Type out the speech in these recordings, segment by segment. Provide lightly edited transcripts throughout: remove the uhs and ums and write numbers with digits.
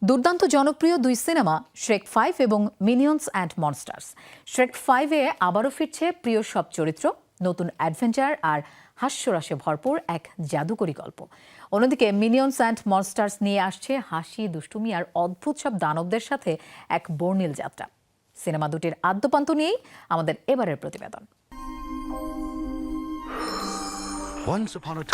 দুর্দান্ত জনপ্রিয় দুই সিনেমা শ্রেক 5 এবং মিনিয়ন্স অ্যান্ড মনস্টার্স। শ্রেক 5-এ আবারও ফিরছে প্রিয় সব চরিত্র, নতুন অ্যাডভেঞ্চার আর হাস্যরসে ভরপুর এক জাদুকরী গল্প। অন্যদিকে মিনিয়ন্স অ্যান্ড মনস্টার্স নিয়ে আসছে হাসি, দুষ্টুমি আর অদ্ভুত সব দানবদের সাথে এক বর্ণিল যাত্রা। সিনেমা দুটির আদ্যপান্ত নিয়েই আমাদের এবারের প্রতিবেদন।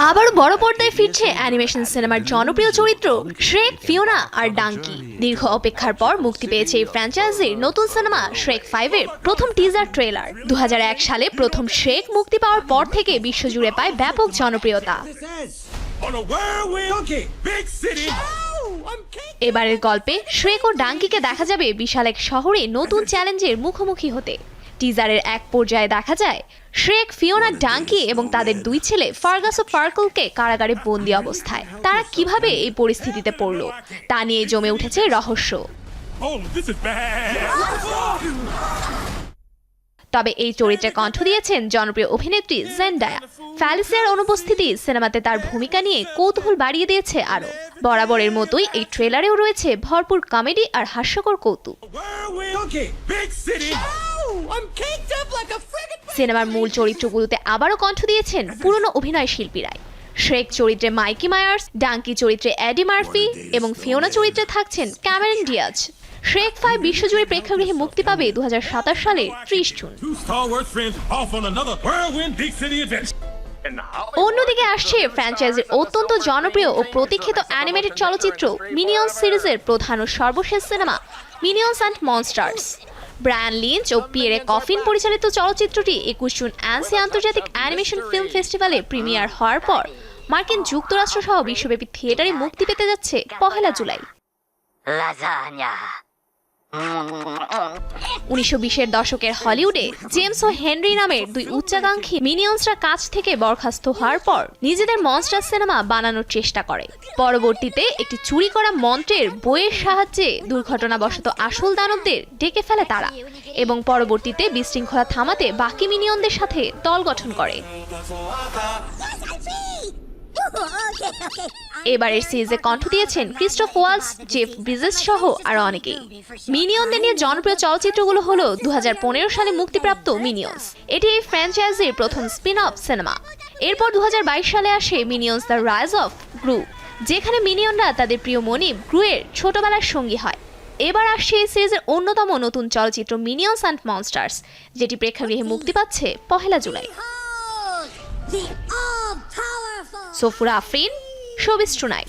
আবারও বড় পর্দায় ফিরছে অ্যানিমেশন সিনেমার জনপ্রিয় চরিত্র শ্রেক, ফিওনা আর ডাঙ্কি। দীর্ঘ অপেক্ষার পর মুক্তি পেয়েছে এই ফ্র্যাঞ্চাইজির নতুন সিনেমা শ্রেক 5-এর প্রথম টিজার ট্রেলার। 2001 সালে প্রথম শ্রেক মুক্তি পাওয়ার পর থেকে বিশ্বজুড়ে পায় ব্যাপক জনপ্রিয়তা। এবারের গল্পে শ্রেক ও ডাঙ্কিকে দেখা যাবে বিশাল এক শহরে নতুন চ্যালেঞ্জের মুখোমুখি হতে। টিজারের এক পর্যায়ে দেখা যায় শ্রেক, ফিওনা, ডাঙ্কি এবং তাদের দুই ছেলে ফার্গাস ও ফার্কলকে কারাগারে বন্দী অবস্থায়। তারা কিভাবে এই পরিস্থিতিতে পড়ল তা নিয়ে জমে উঠেছে রহস্য। তবে এই চরিত্রে কণ্ঠ দিয়েছেন জনপ্রিয় অভিনেত্রী জেন্ডায়া। ফ্যালিসিয়ার অনুপস্থিতি সিনেমাতে তার ভূমিকা নিয়ে কৌতূহল বাড়িয়ে দিয়েছে আরো। বরাবরের মতোই এই ট্রেলারেও রয়েছে ভরপুর কমেডি আর হাস্যকর কৌতুক। সিনেমার মূল চরিত্রগুলোতে আবারও কণ্ঠ দিয়েছেন পুরনো অভিনয় শিল্পীরাই। শ্রেক চরিত্রে মাইকি মায়ার্স, ডাঙ্কি চরিত্রে এডি মার্ফি এবং ফিওনা চরিত্রে থাকছেন ক্যামেরন ডিয়াজ। শ্রেক 5 বিশ্বজুড়ে প্রেক্ষাগৃহে মুক্তি পাবে 2027 সালের 30 জুন। অন্যদিকে আসছে ফ্র্যাঞ্চাইজির অত্যন্ত জনপ্রিয় ও প্রতীক্ষিত অ্যানিমেটেড চলচ্চিত্র মিনিয়ন্স সিরিজের প্রধান ও সর্বশেষ cinema Minions and Monsters. Brian Lynch ও পিয়েরে কফিন পরিচালিত চলচ্চিত্রটি 21 জুন অ্যানসি আন্তর্জাতিক অ্যানিমেশন ফিল্ম ফেস্টিভ্যালে প্রিমিয়ার হওয়ার পর মার্কিন যুক্তরাষ্ট্র সহ বিশ্বব্যাপী থিয়েটারে মুক্তি পেতে যাচ্ছে 1 জুলাই। 1920-এর দশকের হলিউডে জেমস ও হেনরি নামের দুই উচ্চাকাঙ্ক্ষী মিনিয়ন্সরা কাজ থেকে বরখাস্ত হওয়ার পর নিজেদের মনস্টার সিনেমা বানানোর চেষ্টা করে। পরবর্তীতে একটি চুরি করা মন্ত্রের বইয়ের সাহায্যে দুর্ঘটনাবশত আসল দানবদের ডেকে ফেলে তারা, এবং পরবর্তীতে বিশৃঙ্খলা থামাতে বাকি মিনিয়নদের সাথে দল গঠন করে। এবারের সিরিজে কণ্ঠ দিয়েছেন ক্রিস্টোফ ওয়ালস, জেফ ব্রিজেস সহ আরো অনেকেই। মিনিয়নদের নিয়ে জনপ্রিয় চলচ্চিত্রগুলো হলো 2015 সালে মুক্তিপ্রাপ্ত মিনিয়ন্স। এটি এই ফ্র্যাঞ্চাইজির প্রথম স্পিন অফ সিনেমা। এরপর 2022 সালে আসে Minions the rise of grew, যেখানে মিনিয়নরা তাদের প্রিয় মনিব গ্রুয়ের ছোটবেলার সঙ্গী হয়। এবার আসছে এই সিরিজের অন্যতম নতুন চলচ্চিত্র মিনিয়ন্স অ্যান্ড মনস্টার্স, যেটি প্রেক্ষাগৃহে মুক্তি পাচ্ছে 1 July. Safura Afrin, showbiz tonight.